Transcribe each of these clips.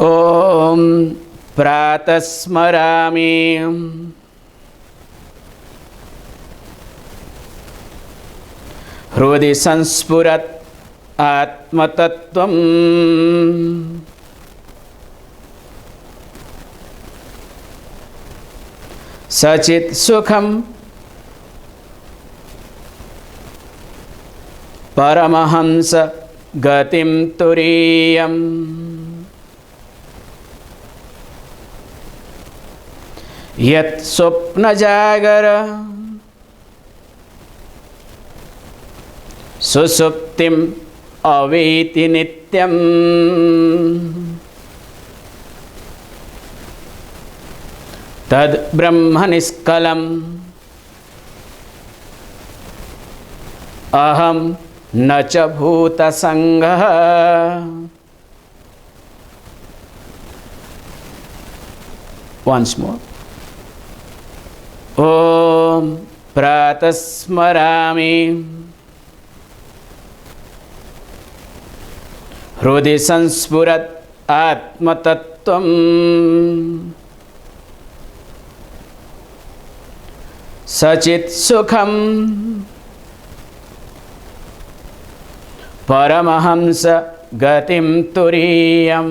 ॐ प्रातस्मरामि हृदि संस्फुरदात्मतत्त्वम् saccitsukhaṃ paramahaṃsa-gatiṃ turīyam yat swapnajagara susuptim aveti nityam tad brahma niskalam aham nacha bhuta sangha. Once more. Om Prata Smarana hṛdi saṃsphuradātmatattvaṃ saccitsukhaṃ paramahaṃsa-gatiṃ turīyam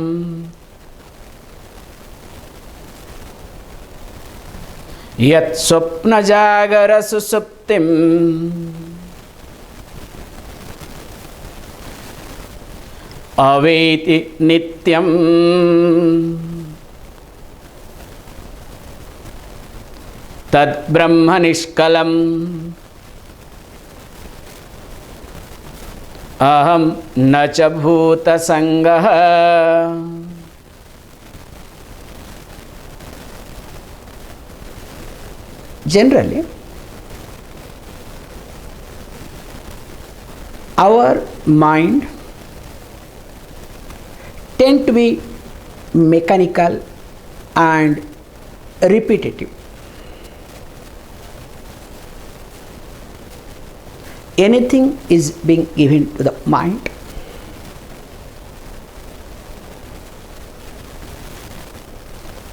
yat swapnajagara susuptim aveti nityam tad brahma niskalam aham nacha bhuta sangha. Generally, our mind tend to be mechanical and repetitive. Anything is being given to the mind.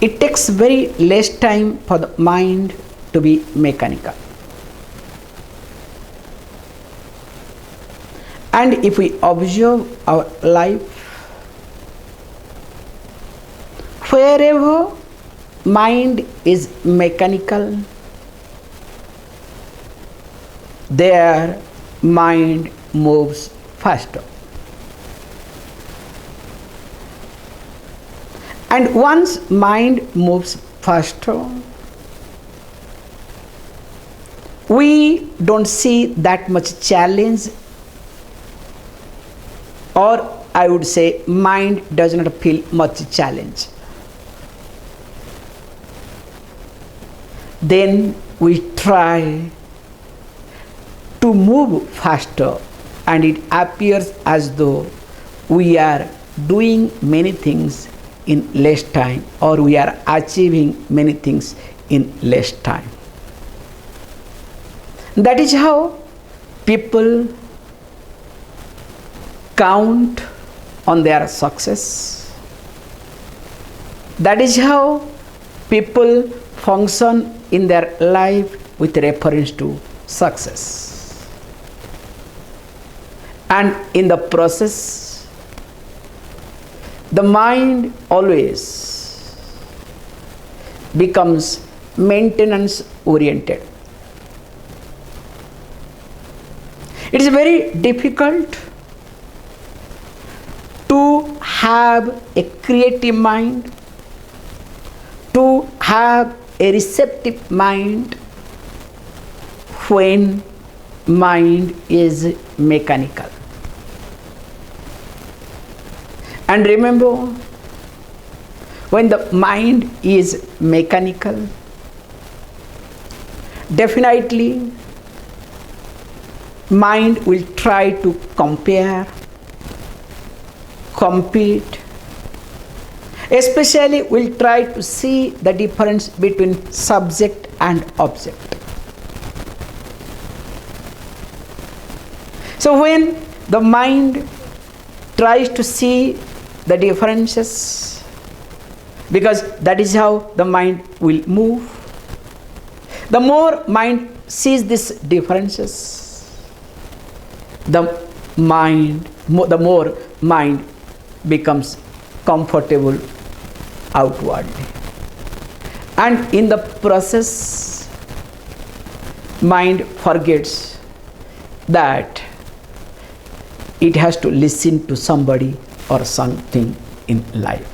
It takes very less time for the mind to be mechanical. And if we observe our life, wherever mind is mechanical, there mind moves faster. And once mind moves faster, we don't see that much challenge, or I would say mind does not feel much challenge. Then we try to move faster, and it appears as though we are doing many things in less time, or we are achieving many things in less time. That is how people count on their success. That is how people function in their life with reference to success. And in the process, the mind always becomes maintenance oriented. It is very difficult to have a creative mind, to have a receptive mind when mind is mechanical. And remember, when the mind is mechanical, definitely mind will try to compare, compete, especially will try to see the difference between subject and object. So when the mind tries to see the differences, because that is how the mind will move. The more mind sees these differences, the more mind becomes comfortable outwardly. And in the process, mind forgets that it has to listen to somebody or something in life.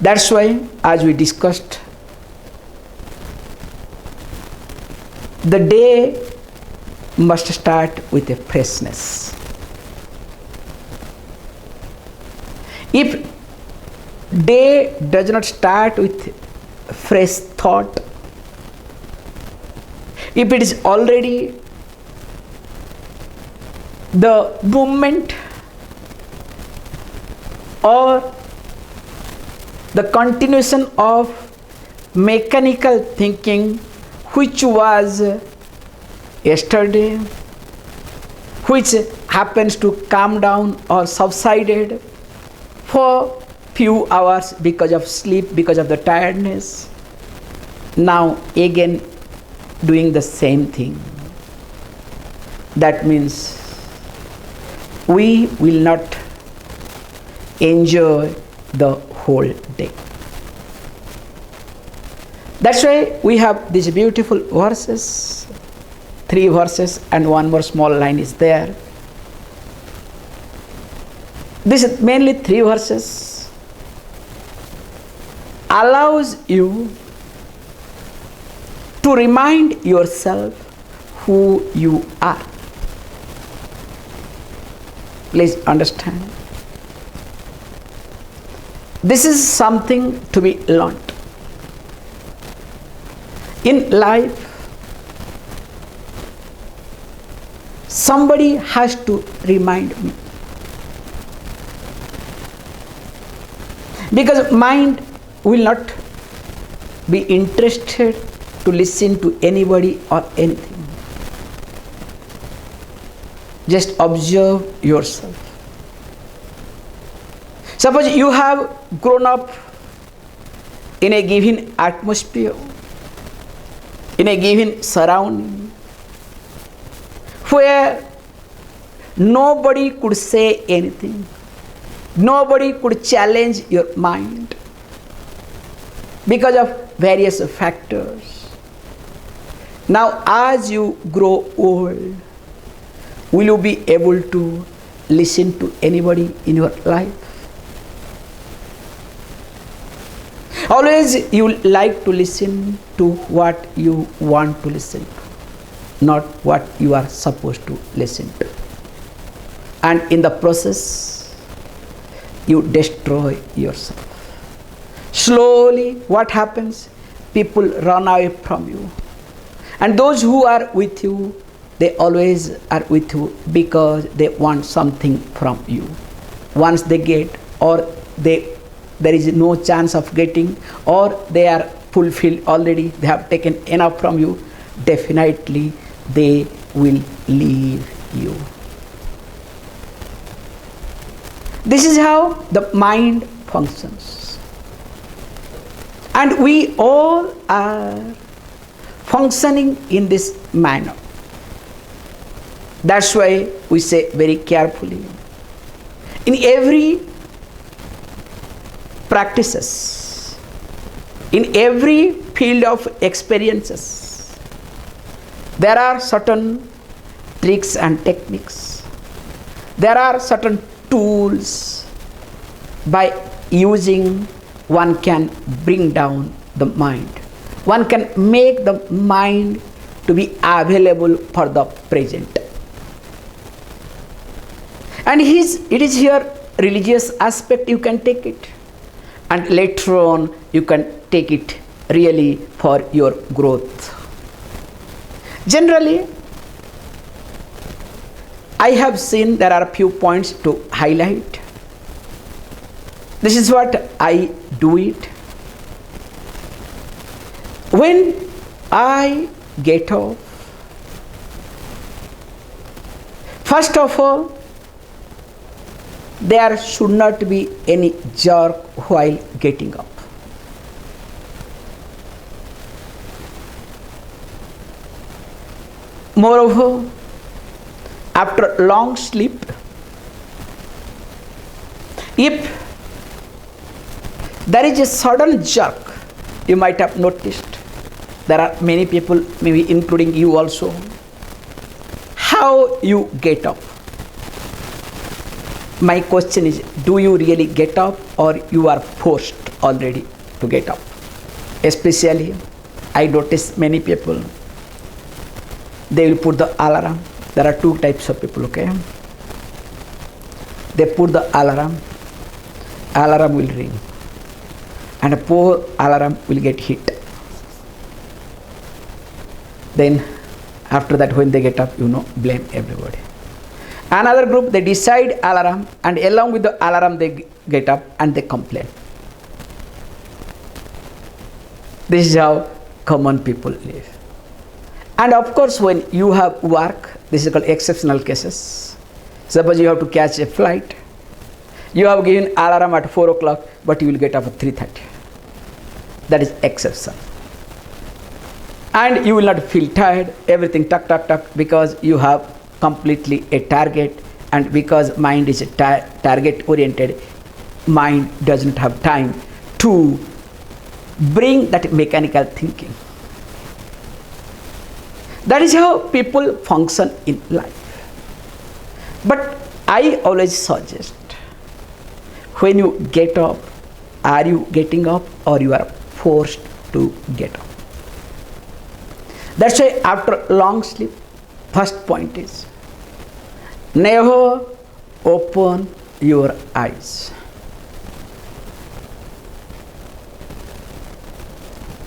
That's why, as we discussed, the day must start with a freshness. If day does not start with fresh thought, if it is already the movement or the continuation of mechanical thinking which was yesterday, which happens to calm down or subsided for few hours because of sleep, because of the tiredness, now again doing the same thing. That means we will not enjoy the whole day. That's why we have these beautiful verses, 3 verses and one more small line is there. This mainly 3 verses allows you to remind yourself who you are. Please understand. This is something to be learnt. In life, somebody has to remind me. Because mind will not be interested to listen to anybody or anything. Just observe yourself. Suppose you have grown up in a given atmosphere, in a given surrounding, where nobody could say anything, nobody could challenge your mind because of various factors. Now, as you grow old, will you be able to listen to anybody in your life? Always you like to listen to what you want to listen to, not what you are supposed to listen to. And in the process, you destroy yourself. Slowly, what happens? People run away from you. And those who are with you, they always are with you because they want something from you. Once they get, or there is no chance of getting, or they are fulfilled already, they have taken enough from you, definitely they will leave you. This is how the mind functions. And we all are functioning in this manner. That's why we say very carefully, in every practices, in every field of experiences, there are certain tricks and techniques. There are certain tools by using one can bring down the mind. One can make the mind to be available for the present. And it is here religious aspect, you can take it. And later on, you can take it really for your growth. Generally, I have seen there are a few points to highlight. This is what I do it. When I get up, first of all, there should not be any jerk while getting up. Moreover, after long sleep, if there is a sudden jerk, you might have noticed, there are many people, maybe including you also, how you get up. My question is, do you really get up or you are forced already to get up? Especially, I notice many people, they will put the alarm. There are two types of people, okay? They put the alarm will ring, and a poor alarm will get hit. Then after that, when they get up, blame everybody. Another group, they decide alarm, and along with the alarm they get up and they complain. This is how common people live. And of course, when you have work, this is called exceptional cases. Suppose you have to catch a flight, you have given alarm at 4 o'clock, but you will get up at 3:30. That is exception. And you will not feel tired, everything tuck, tuck, tuck, because you have completely a target, and because mind is a target oriented, mind does not have time to bring that mechanical thinking. That is how people function in life. But I always suggest, when you get up, are you getting up or you are forced to get up? That's why after long sleep, first point is, never open your eyes.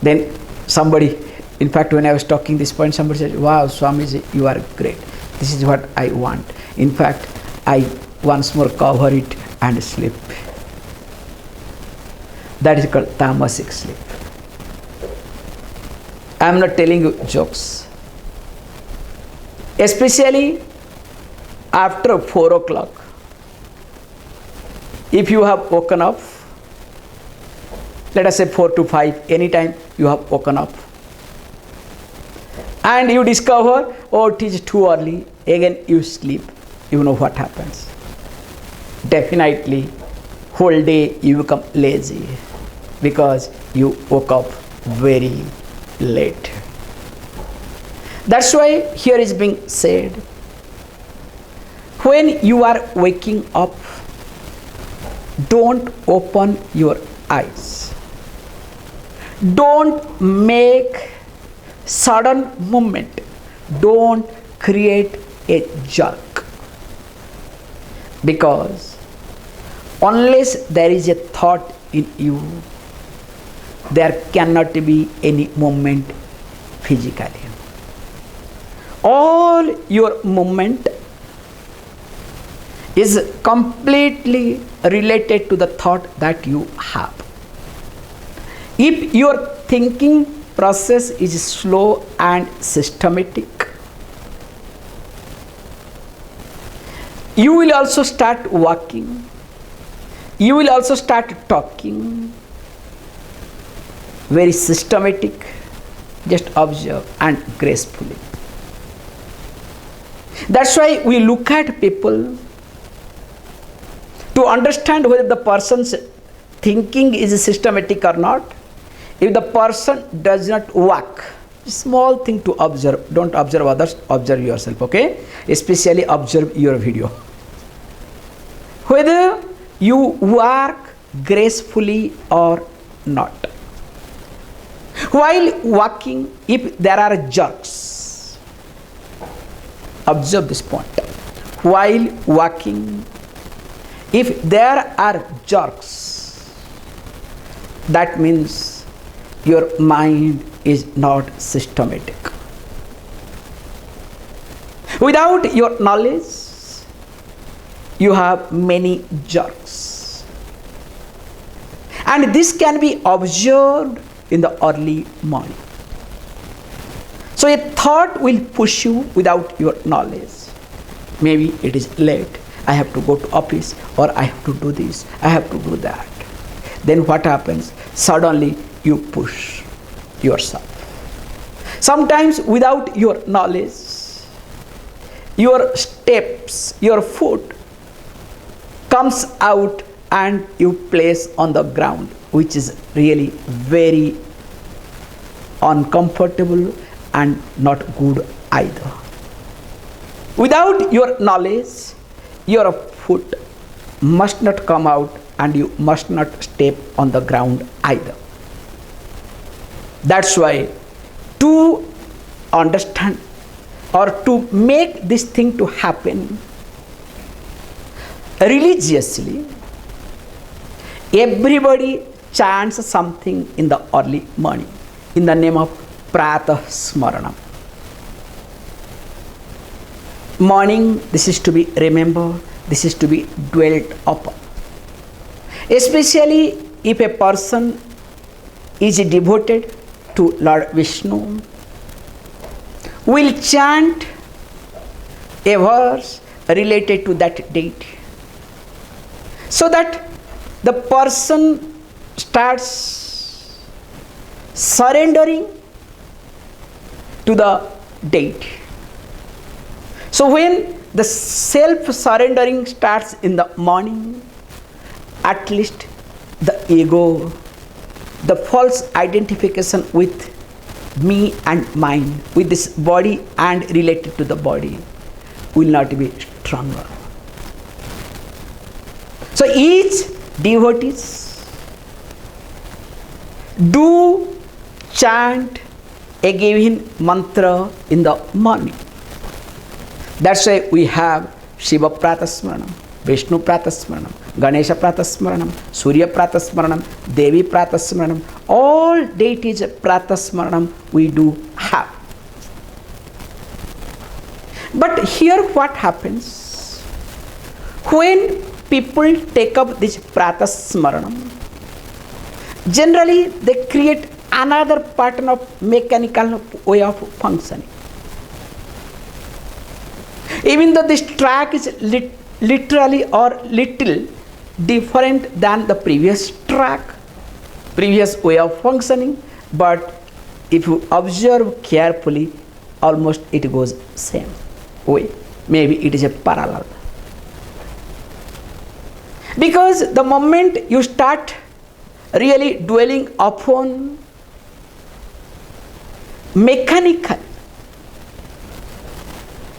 Then somebody, in fact, when I was talking this point, somebody said, wow, Swamiji, you are great. This is what I want. In fact, I once more cover it and sleep. That is called tamasic sleep. I am not telling you jokes. Especially after 4 o'clock, if you have woken up, let us say 4 to 5, anytime you have woken up, and you discover, oh, it is too early, again you sleep, you know what happens. Definitely, whole day you become lazy because you woke up very late. That's why here is being said, when you are waking up, don't open your eyes. Don't make sudden movement. Don't create a jerk. Because unless there is a thought in you, there cannot be any movement physically. All your movement is completely related to the thought that you have. If your thinking process is slow and systematic, you will also start walking, you will also start talking, very systematic, just observe and gracefully. That's why we look at people to understand whether the person's thinking is systematic or not. If the person does not walk, small thing to observe, don't observe others, observe yourself, okay? Especially observe your video. Whether you walk gracefully or not. While walking, if there are jerks, observe this point. While walking, if there are jerks, that means your mind is not systematic. Without your knowledge, you have many jerks. And this can be observed in the early morning. So a thought will push you without your knowledge. Maybe it is late, I have to go to office, or I have to do this, I have to do that. Then what happens? Suddenly you push yourself. Sometimes without your knowledge, your steps, your foot comes out and you place on the ground, which is really very uncomfortable and not good either. Without your knowledge, your foot must not come out and you must not step on the ground either. That's why to understand or to make this thing to happen religiously, everybody chants something in the early morning in the name of Pratasmaranam. Morning, this is to be remembered, this is to be dwelt upon. Especially if a person is devoted to Lord Vishnu, will chant a verse related to that deity, so that the person starts surrendering to the deity. So when the self-surrendering starts in the morning, at least the ego, the false identification with me and mine, with this body and related to the body, will not be stronger. So each devotee do chant a given mantra in the morning. That's why we have Shiva Pratasmaranam, Vishnu Pratasmaranam, Ganesha Pratasmaranam, Surya Pratasmaranam, Devi Pratasmaranam. All deities Pratasmaranam we do have. But here what happens? When people take up this Pratasmaranam, generally they create another pattern of mechanical way of functioning. Even though this track is literally or little different than the previous track, previous way of functioning, but if you observe carefully, almost it goes same way. Maybe it is a parallel. Because the moment you start really dwelling upon mechanical,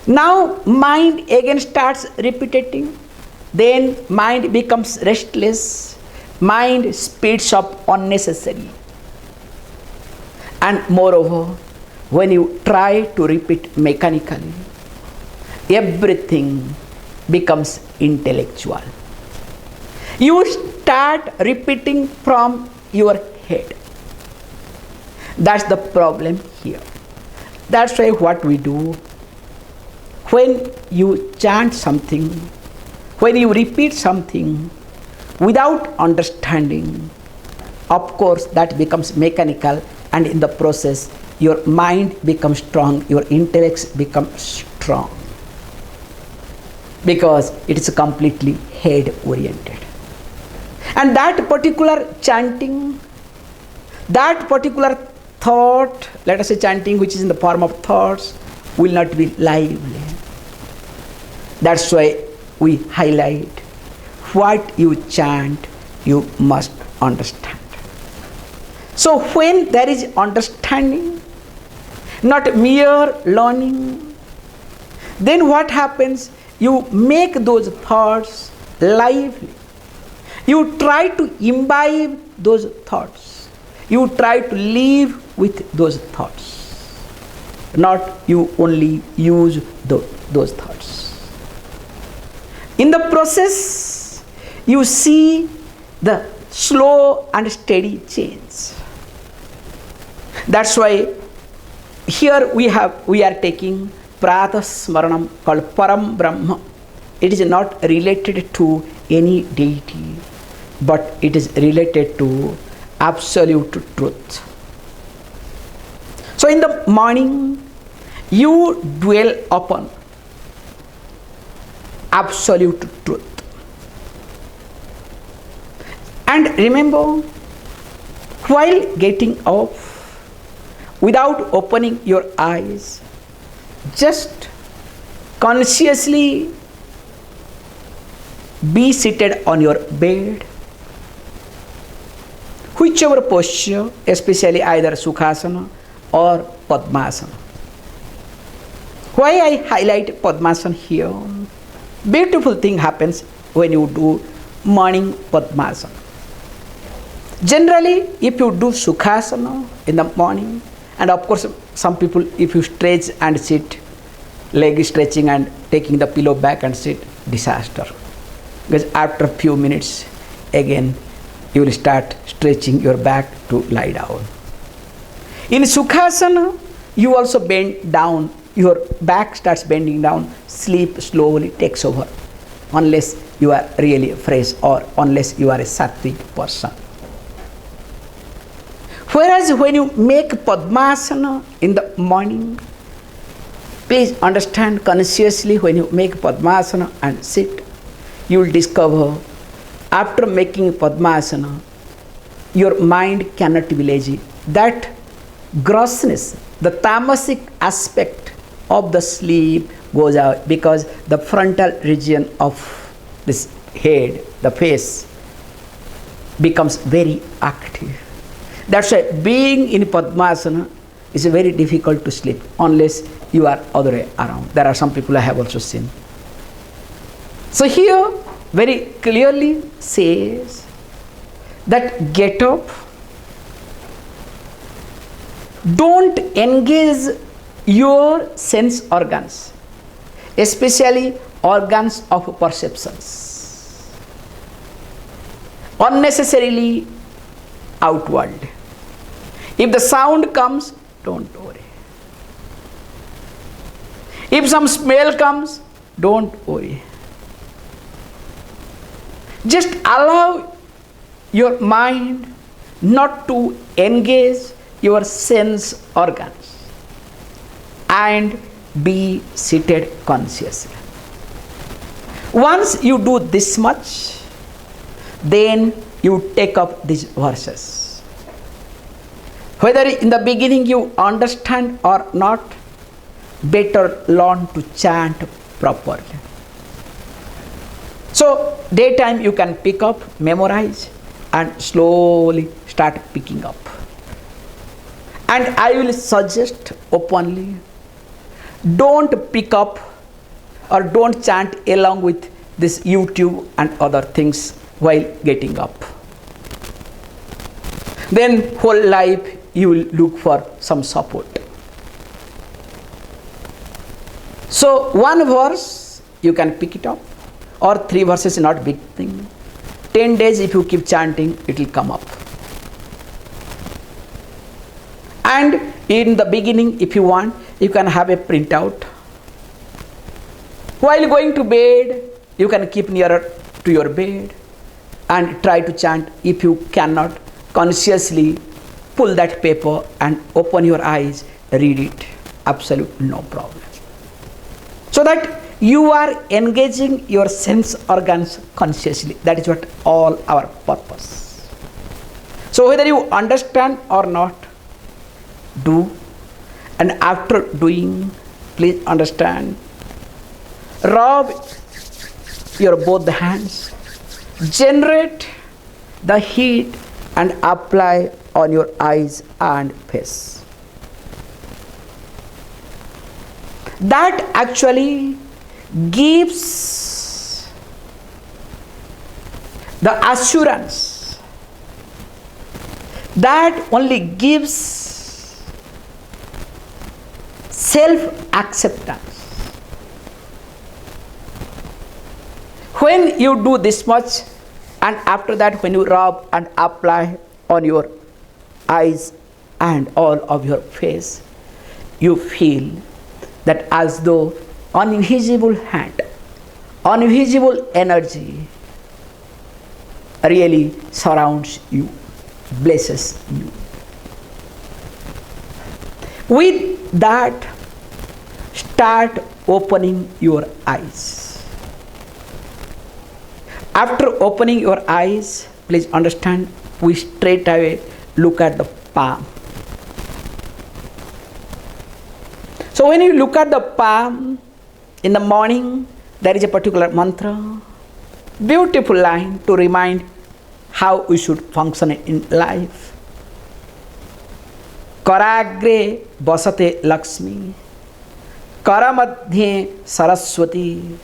now mind again starts repeating, then mind becomes restless, mind speeds up unnecessarily. And moreover, when you try to repeat mechanically, everything becomes intellectual. You start repeating from your head. That's the problem here. That's why what we do, when you chant something, when you repeat something without understanding, of course that becomes mechanical, and in the process your mind becomes strong, your intellect becomes strong, because it is completely head oriented. And that particular chanting, that particular thought, let us say chanting which is in the form of thoughts, will not be lively. That's why we highlight what you chant, you must understand. So when there is understanding, not mere learning, then what happens? You make those thoughts lively. You try to imbibe those thoughts. You try to live with those thoughts. Not you only use those thoughts. In the process, you see the slow and steady change. That's why here we are taking Pratasmaranam called ParamBrahma. It is not related to any deity, but it is related to absolute truth. So in the morning, you dwell upon absolute truth. And remember, while getting up, without opening your eyes, just consciously be seated on your bed, whichever posture, especially either Sukhasana or Padmasana. Why I highlight Padmasana here? Beautiful thing happens when you do morning Padmasana. Generally, if you do Sukhasana in the morning, and of course some people, if you stretch and sit, leg stretching and taking the pillow back and sit, disaster. Because after a few minutes, again, you will start stretching your back to lie down. In Sukhasana, you also bend down, your back starts bending down, sleep slowly takes over, unless you are really fresh or unless you are a sattvic person. Whereas when you make Padmasana in the morning, please understand consciously, when you make Padmasana and sit, you will discover after making Padmasana, your mind cannot be lazy. That grossness, the tamasic aspect of the sleep goes out, because the frontal region of this head, the face, becomes very active. That's why being in Padmasana is very difficult to sleep unless you are other way around. There are some people I have also seen. So here very clearly says that get up, don't engage your sense organs, especially organs of perceptions, unnecessarily outward. If the sound comes, don't worry. If some smell comes, don't worry. Just allow your mind not to engage your sense organs and be seated consciously. Once you do this much, then you take up these verses. Whether in the beginning you understand or not, better learn to chant properly. So daytime you can pick up, memorize, and slowly start picking up. And I will suggest openly, don't pick up or don't chant along with this YouTube and other things while getting up. Then whole life you will look for some support. So one verse you can pick it up, or 3 verses is not big thing. 10 days if you keep chanting, it will come up. And in the beginning, if you want, you can have a printout. While going to bed, you can keep nearer to your bed and try to chant. If you cannot, consciously pull that paper and open your eyes, read it. Absolutely no problem. So that you are engaging your sense organs consciously. That is what all our purpose. So whether you understand or not, do. And after doing, please understand, rub your both the hands, generate the heat and apply on your eyes and face. That actually gives the assurance, that only gives self-acceptance. When you do this much, and after that when you rub and apply on your eyes and all of your face, you feel that as though an invisible hand, an invisible energy really surrounds you, blesses you. With that, start opening your eyes. After opening your eyes, please understand, we straight away look at the palm. So when you look at the palm in the morning, there is a particular mantra, beautiful line to remind how we should function in life. Karagre vasate Lakshmi, Karamadhye Saraswati,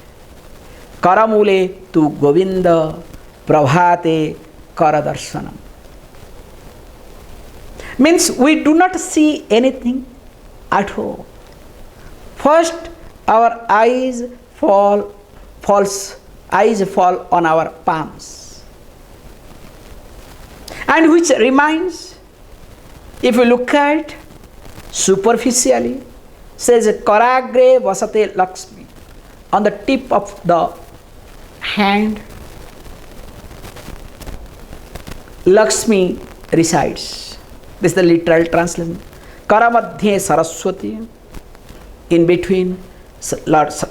Karamule tu Govinda, Prabhate Karadarshanam. Means we do not see anything at all. First, our eyes fall on our palms. And which reminds, if you look at superficially, says Karagre vasate Lakshmi, on the tip of the hand, Lakshmi resides. This is the literal translation. Karamadhye Saraswati, in between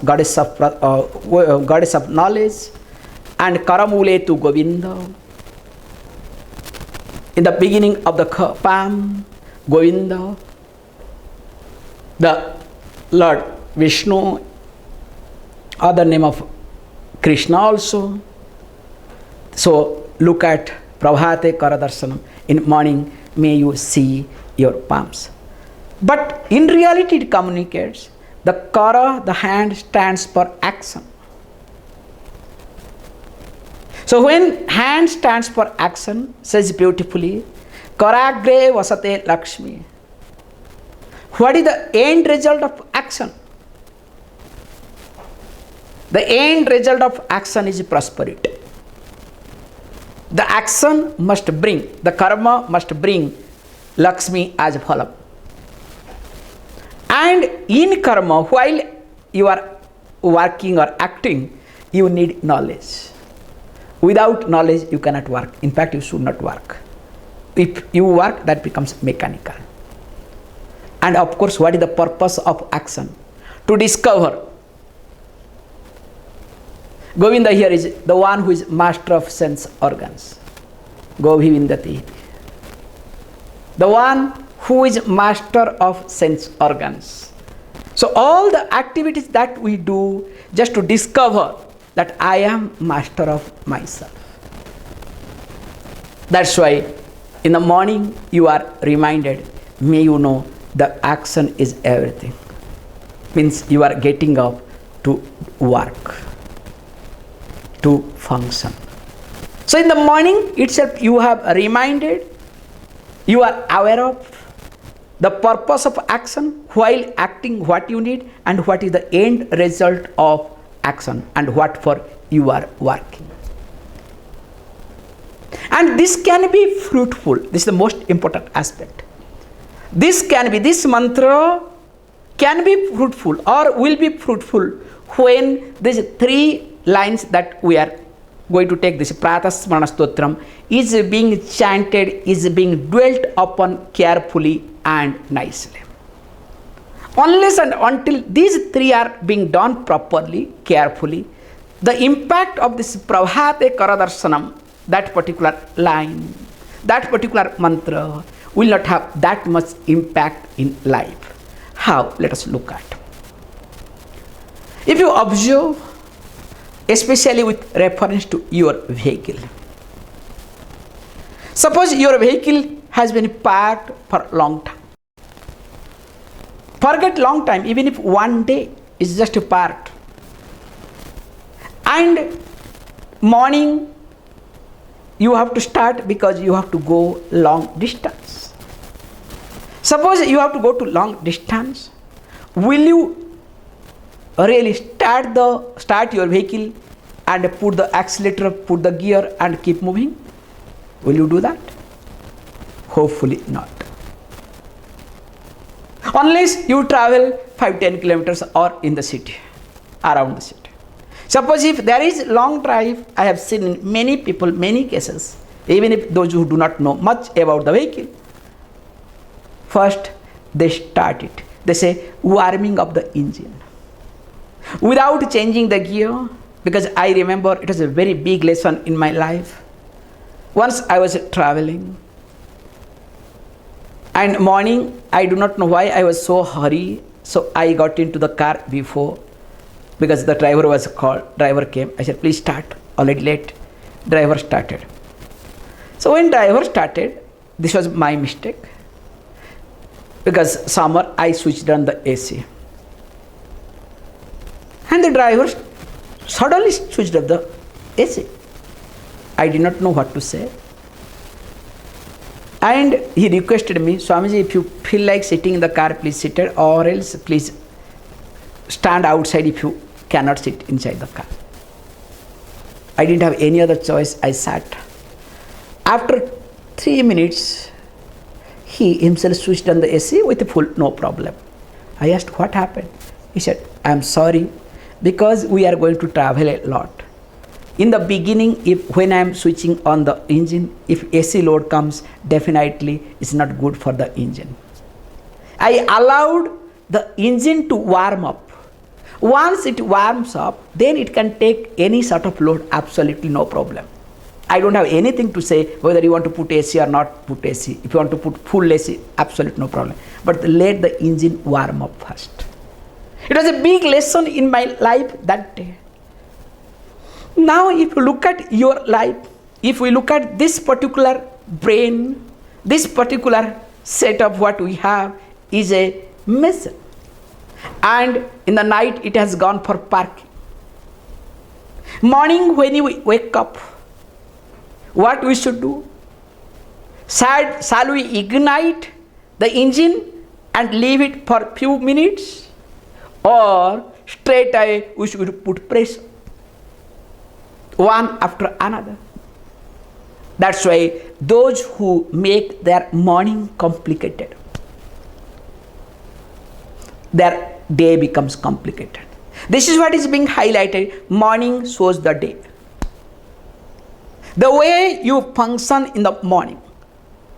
goddess of knowledge, and Karamule to Govinda. In the beginning of the palm, Govinda, the Lord Vishnu, other name of Krishna also. So look at Prabhate Karadarshanam. In morning, may you see your palms. But in reality, it communicates the Kara, the hand, stands for action. So when hand stands for action, says beautifully, Karagre vasate Lakshmi. What is the end result of action? The end result of action is prosperity. The action must bring, the karma must bring Lakshmi as phala. And in karma, while you are working or acting, you need knowledge. Without knowledge, you cannot work. In fact, you should not work. If you work, that becomes mechanical. And of course, what is the purpose of action? To discover. Govinda here is the one who is master of sense organs. Govindati. The one who is master of sense organs. So all the activities that we do just to discover that I am master of myself. That's why in the morning you are reminded, may you know the action is everything. Means you are getting up to work, to function. So in the morning itself you have reminded, you are aware of the purpose of action, while acting what you need and what is the end result of action and what for you are working. And this can be fruitful. This is the most important aspect. This mantra can be fruitful or will be fruitful when these three lines that we are going to take, this Prata Smarana Stotra, is being chanted, is being dwelt upon carefully and nicely. Unless and until these three are being done properly, carefully, the impact of this Prabhate Karadarshanam, that particular line, that particular mantra, will not have that much impact in life. How? Let us look at. If you observe, especially with reference to your vehicle. Suppose your vehicle has been parked for a long time. Forget long time, even if one day is just parked. And morning you have to start because you have to go long distance. Suppose you have to go to long distance, will you really start your vehicle and put the accelerator, put the gear and keep moving? Will you do that? Hopefully not. Unless you travel 5-10 kilometers or in the city, around the city. Suppose if there is long drive, I have seen in many people, many cases, even if those who do not know much about the vehicle, first they start it. They say warming up the engine. Without changing the gear, because I remember it was a very big lesson in my life. Once I was traveling, and morning, I do not know why I was so hurry, so I got into the car before, because the driver was called, driver came, I said, please start, already late. Driver started. So when driver started, this was my mistake, because summer I switched on the AC. And the driver suddenly switched off the AC. I did not know what to say. And he requested me, Swamiji, if you feel like sitting in the car, please sit it, or else please stand outside if you cannot sit inside the car. I didn't have any other choice, I sat. After 3 minutes, he himself switched on the AC with a full no problem. I asked, what happened? He said, I am sorry, because we are going to travel a lot. In the beginning, when I am switching on the engine, if AC load comes, definitely it's not good for the engine. I allowed the engine to warm up. Once it warms up, then it can take any sort of load, absolutely no problem. I don't have anything to say whether you want to put AC or not put AC. If you want to put full AC, absolutely no problem. But let the engine warm up first. It was a big lesson in my life that day. Now if you look at your life, if we look at this particular brain, this particular set of what we have is a mess. And in the night it has gone for parking. Morning when you wake up, what we should do? Shall we ignite the engine and leave it for a few minutes? Or straight away we should put pressure, one after another. That's why those who make their morning complicated, their day becomes complicated. This is what is being highlighted. Morning shows the day. The way you function in the morning,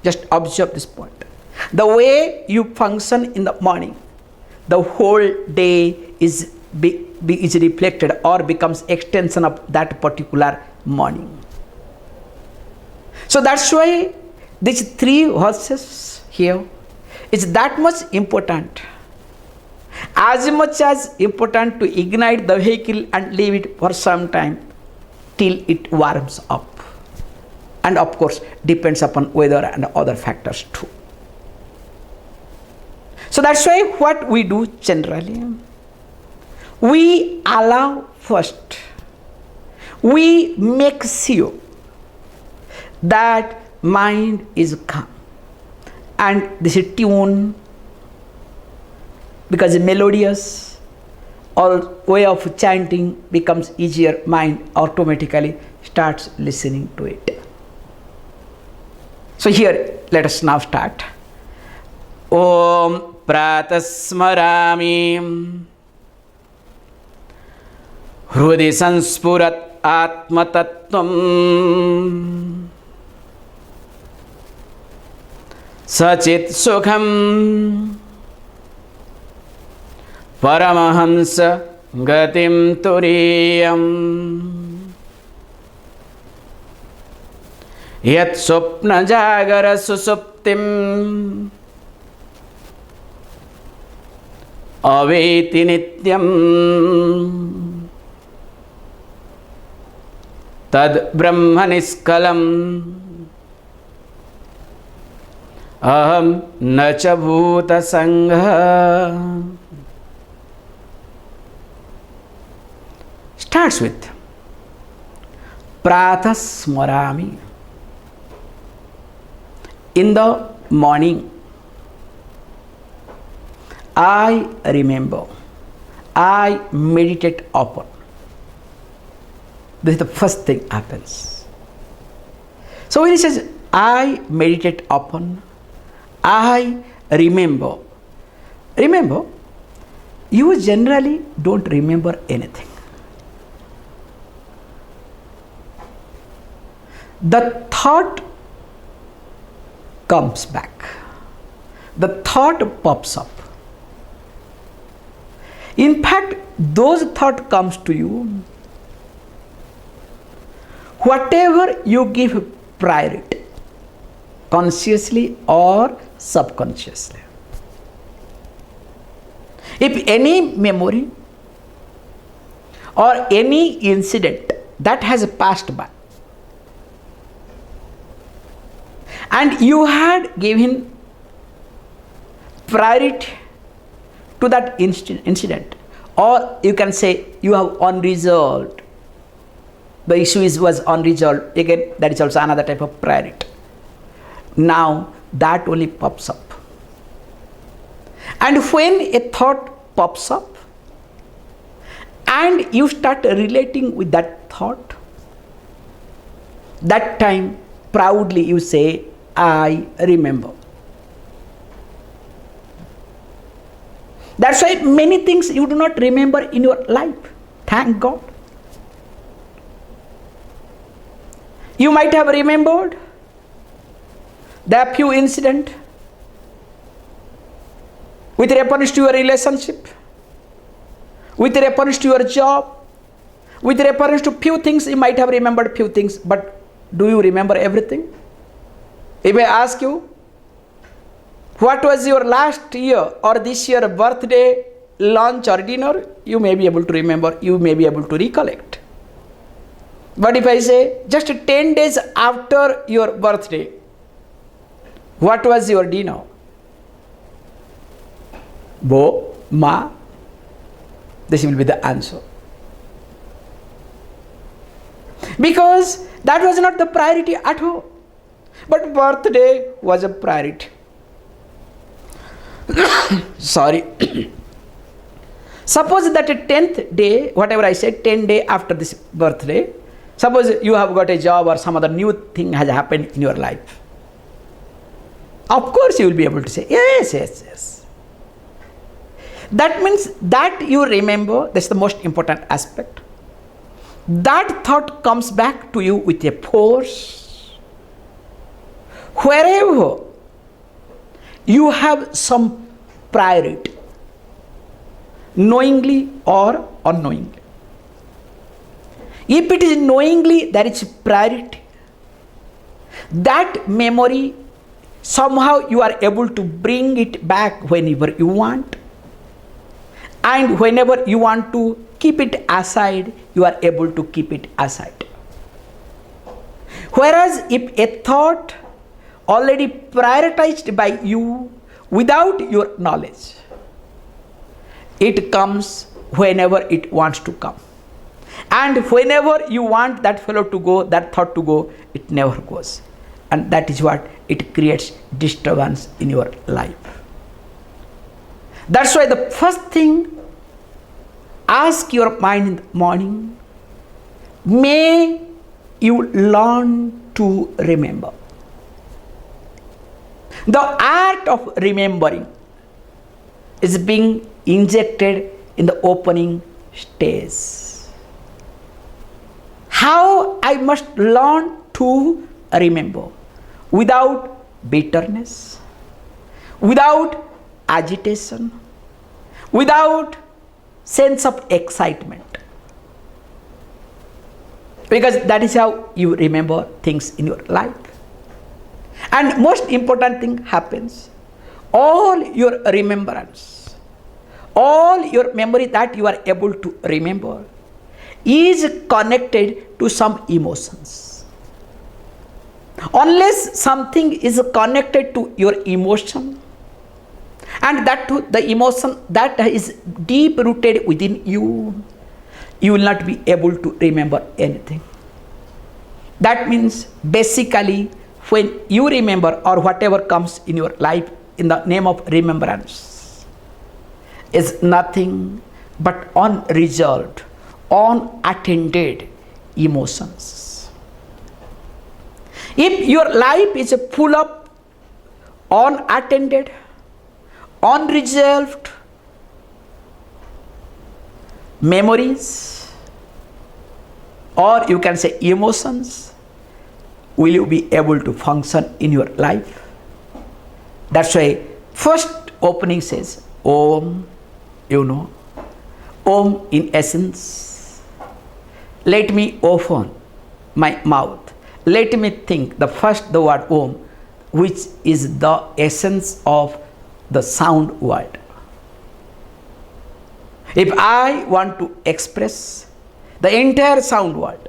just observe this point. The way you function in the morning, the whole day is reflected or becomes extension of that particular morning. So that's why these 3 verses here is that much important. As much as important to ignite the vehicle and leave it for some time till it warms up. And of course depends upon weather and other factors too. So that's why what we do generally, we allow first, we make sure that mind is calm, and this is tune, because melodious or way of chanting becomes easier, mind automatically starts listening to it. So here let us now start. Om Pratasmaranam hṛdi saṃsphuradātmatattvaṃ saccitsukhaṃ paramahaṃsa-gatiṃ turīyam yat swapna jagara susuptim aveti nityam tad brahma niskalam aham nacha bhuta sangha. Starts with Prata Smarana. In the morning, I remember, I meditate upon. This is the first thing happens. So when he says, I meditate upon, I remember. Remember, you generally don't remember anything. The thought comes back. The thought pops up. In fact, those thought comes to you whatever you give priority, consciously or subconsciously. If any memory or any incident that has passed by and you had given priority to that incident, or you can say you have unresolved, the issue was unresolved, again that is also another type of priority. Now that only pops up. And when a thought pops up and you start relating with that thought, that time proudly you say, I remember. That's why many things you do not remember in your life. Thank God. You might have remembered the few incidents with reference to your relationship, with reference to your job, with reference to few things. You might have remembered few things, but do you remember everything? If I ask you, what was your last year or this year birthday, lunch or dinner, you may be able to remember, you may be able to recollect. But if I say just 10 days after your birthday, what was your dinner? Bo, ma, this will be the answer. Because that was not the priority at all. But birthday was a priority. Sorry. Suppose that a 10th day, whatever I said, 10 days after this birthday, suppose you have got a job or some other new thing has happened in your life. Of course you will be able to say, yes, yes, yes. That means that you remember, that's the most important aspect. That thought comes back to you with a force. Wherever you have some priority, knowingly or unknowingly. If it is knowingly, there is priority. That memory, somehow you are able to bring it back whenever you want. And whenever you want to keep it aside, you are able to keep it aside. Whereas if a thought already prioritized by you without your knowledge, it comes whenever it wants to come. And whenever you want that fellow to go, that thought to go, it never goes. And that is what it creates disturbance in your life. That's why the first thing, ask your mind in the morning, may you learn to remember. The art of remembering is being injected in the opening stage. How I must learn to remember without bitterness, without agitation, without sense of excitement. Because that is how you remember things in your life. And most important thing happens, all your remembrance, all your memory that you are able to remember is connected to some emotions. Unless something is connected to your emotion, and that too, the emotion that is deep rooted within you, you will not be able to remember anything. That means basically when you remember or whatever comes in your life in the name of remembrance is nothing but unresolved, unattended emotions. If your life is full of unattended, unresolved memories, or you can say emotions, will you be able to function in your life? That's why first opening says Om, you know, Om in essence. Let me open my mouth. Let me think the word Om, which is the essence of the sound world. If I want to express the entire sound world,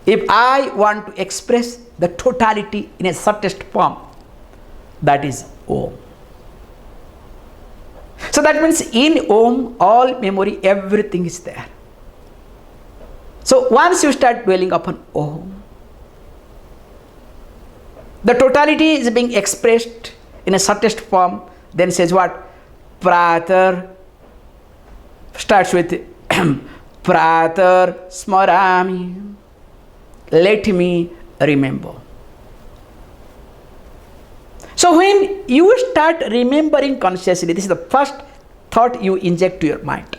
if I want to express the totality in a shortest form, that is Om. So that means in Om, all memory, everything is there. So once you start dwelling upon Om, the totality is being expressed in a shortest form. Then says what? Prata starts with Prata Smarana. Let me remember. So when you start remembering consciously, this is the first thought you inject to your mind.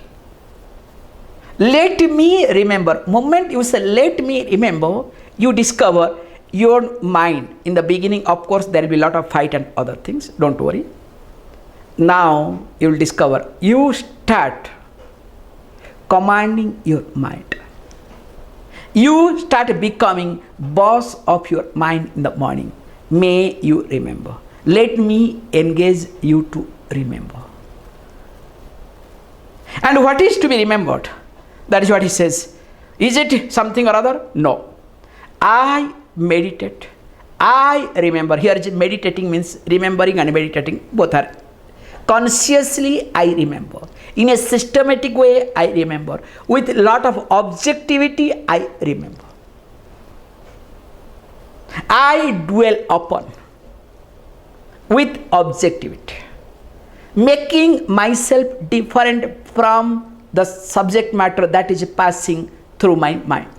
Let me remember. Moment you say let me remember, you discover your mind. In the beginning, of course, there will be a lot of fight and other things. Don't worry. Now you will discover, you start commanding your mind. You start becoming boss of your mind in the morning. May you remember. Let me engage you to remember. And what is to be remembered? That is what he says. Is it something or other? No. I meditate. I remember. Here meditating means remembering and meditating. Both are. Consciously I remember. In a systematic way I remember. With a lot of objectivity I remember. I dwell upon with objectivity, making myself different from the subject matter that is passing through my mind.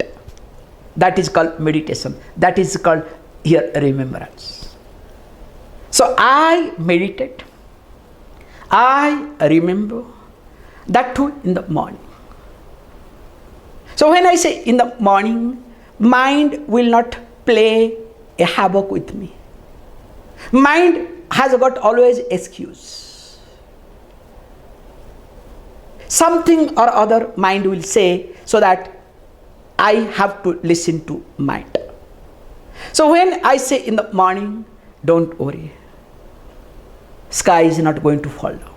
That is called meditation. That is called here remembrance. So I meditate, I remember, that too in the morning. So when I say in the morning, mind will not play a havoc with me. Mind has got always excuse. Something or other mind will say, so that I have to listen to mind. So when I say in the morning, don't worry, sky is not going to fall down.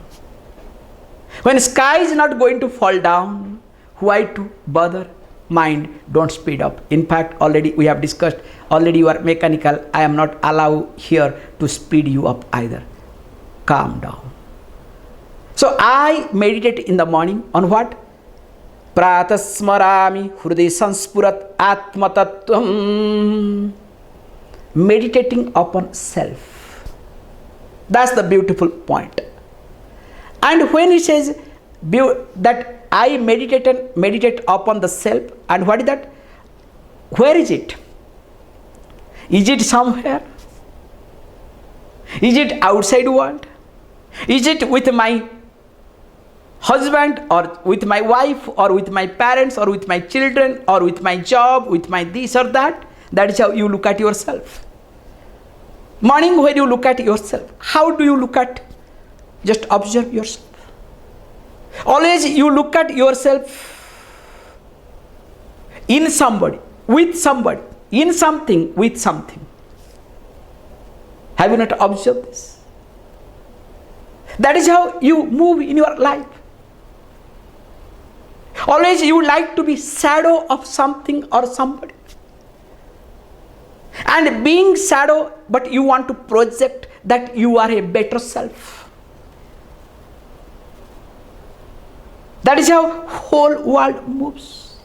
When sky is not going to fall down, why to bother? Mind, don't speed up. In fact, already we have discussed, already you are mechanical. I am not allowed here to speed you up either. Calm down. So I meditate in the morning on what? Pratasmaram hṛdi saṃsphuradātmatattvaṃ. Meditating upon self. That's the beautiful point. And when he says that I meditate upon the self, and what is that? Where is it? Is it somewhere? Is it outside world? Is it with my husband or with my wife or with my parents or with my children or with my job, with my this or that? That is how you look at yourself. Morning when you look at yourself, how do you look at? Just observe yourself. Always you look at yourself in somebody, with somebody, in something, with something. Have you not observed this? That is how you move in your life. Always you like to be shadow of something or somebody. And being shadow, but you want to project that you are a better self. That is how whole world moves.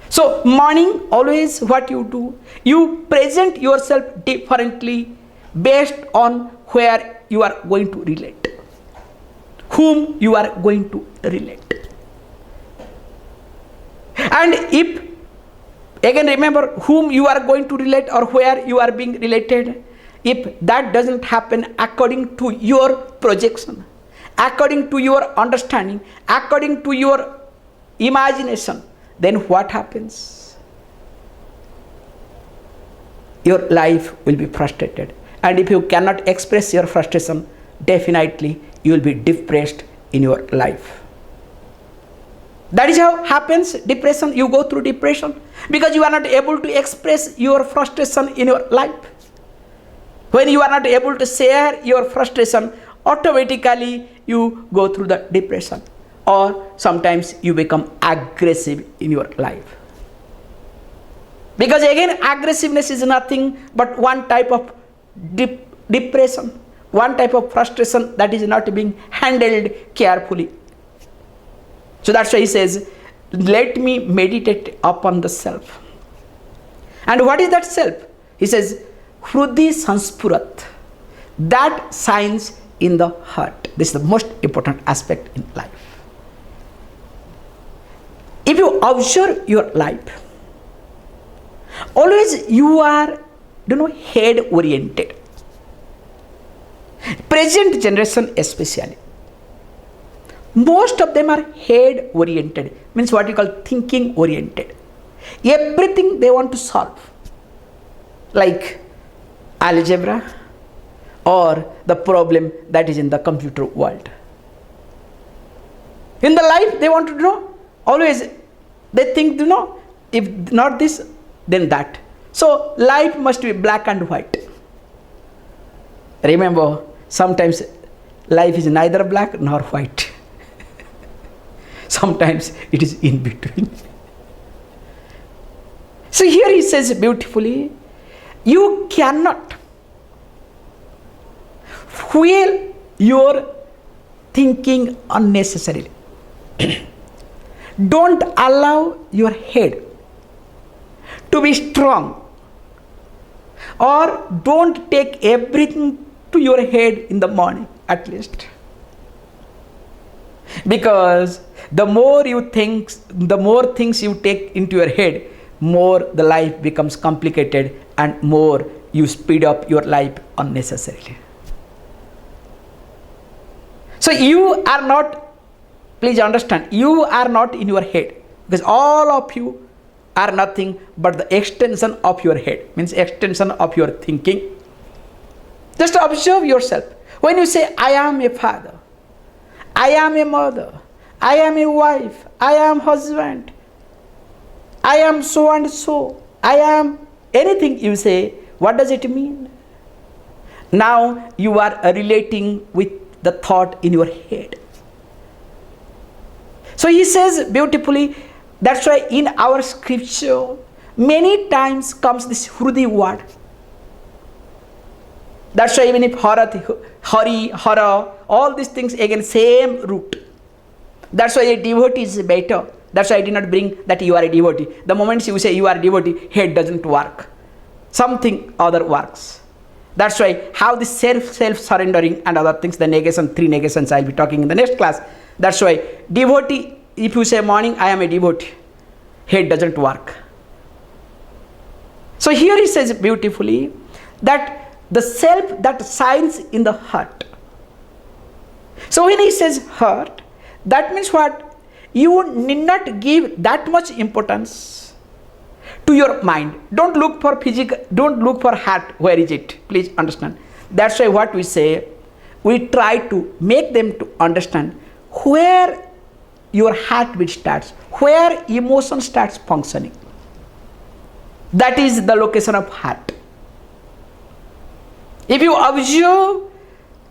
So morning, always what you do, you present yourself differently based on where you are going to relate, whom you are going to relate. And if, again remember, whom you are going to relate or where you are being related, if that doesn't happen according to your projection, according to your understanding, according to your imagination, then what happens? Your life will be frustrated. And if you cannot express your frustration, definitely you will be depressed in your life. That is how happens depression. You go through depression because you are not able to express your frustration in your life. When you are not able to share your frustration, automatically you go through the depression, or sometimes you become aggressive in your life. Because again, aggressiveness is nothing but one type of depression, one type of frustration that is not being handled carefully. So that's why he says, let me meditate upon the self. And what is that self? He says, hṛdi saṃsphuradātmatattvaṃ, that shines in the heart. This is the most important aspect in life. If you observe your life, always you are, head oriented. Present generation especially, most of them are head oriented, means what you call thinking oriented. Everything they want to solve, like algebra or the problem that is in the computer world. In the life they want to know, always they think, if not this, then that. So life must be black and white. Remember, sometimes life is neither black nor white. Sometimes it is in between. So here he says beautifully, you cannot fuel your thinking unnecessarily. Don't allow your head to be strong, or don't take everything to your head in the morning at least. Because the more you think, the more things you take into your head, more the life becomes complicated and more you speed up your life unnecessarily. So you are not, please understand, you are not in your head, because all of you are nothing but the extension of your head, means extension of your thinking. Just observe yourself. When you say, I am a father, I am a mother, I am a wife, I am husband, I am so and so, I am anything you say, what does it mean? Now you are relating with the thought in your head. So he says beautifully, that's why in our scripture many times comes this hṛdi word. That's why even if hṛdi, hara, all these things again same root. That's why a devotee is better. That's why I did not bring that you are a devotee. The moment you say you are a devotee, head doesn't work. Something other works. That's why how the self-surrendering and other things, the negation, 3 negations I'll be talking in the next class. That's why devotee, if you say morning, I am a devotee, head doesn't work. So here he says beautifully that the self that shines in the heart. So when he says heart, that means what? You need not give that much importance to your mind. Don't look for physical, don't look for heart, where is it? Please understand. That's why what we say, we try to make them to understand where your heartbeat starts, where emotion starts functioning. That is the location of heart. If you observe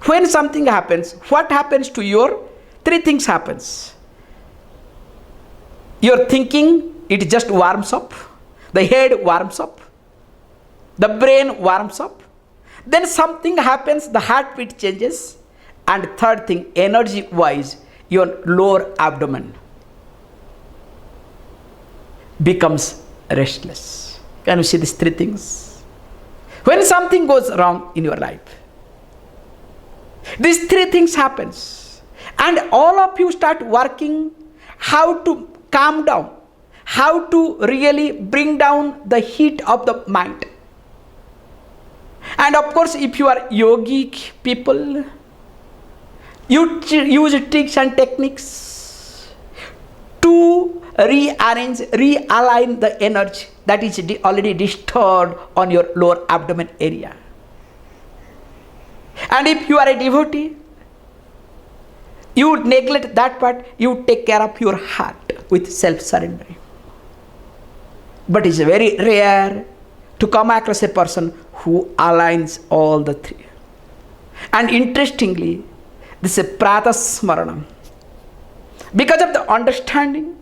when something happens, what happens to your 3 things happens. Your thinking, it just warms up. The head warms up. The brain warms up. Then something happens, the heartbeat changes. And 3rd thing, energy-wise, your lower abdomen becomes restless. Can you see these 3 things? When something goes wrong in your life, these 3 things happens, and all of you start working how to calm down, how to really bring down the heat of the mind. And of course, if you are yogic people, you use tricks and techniques to rearrange, realign the energy that is already disturbed on your lower abdomen area. And if you are a devotee, You neglect that part, you take care of your heart with self-surrendering. But it's very rare to come across a person who aligns all the three. And interestingly, this is Pratasmaranam. Because of the understanding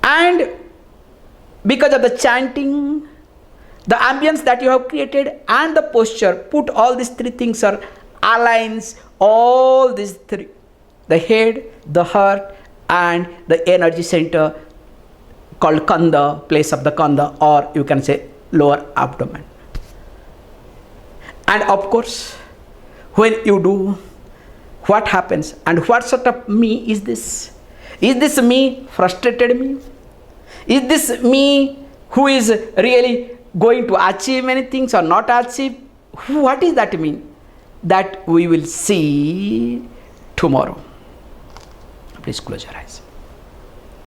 and because of the chanting, the ambience that you have created and the posture, put all these three things are aligns all these three. The head, the heart and the energy center called Kanda, place of the Kanda, or you can say lower abdomen. And of course, when you do, what happens? And what sort of me is this? Is this me, frustrated me? Is this me who is really going to achieve many things or not achieve? What does that mean? That we will see tomorrow. Please close your eyes.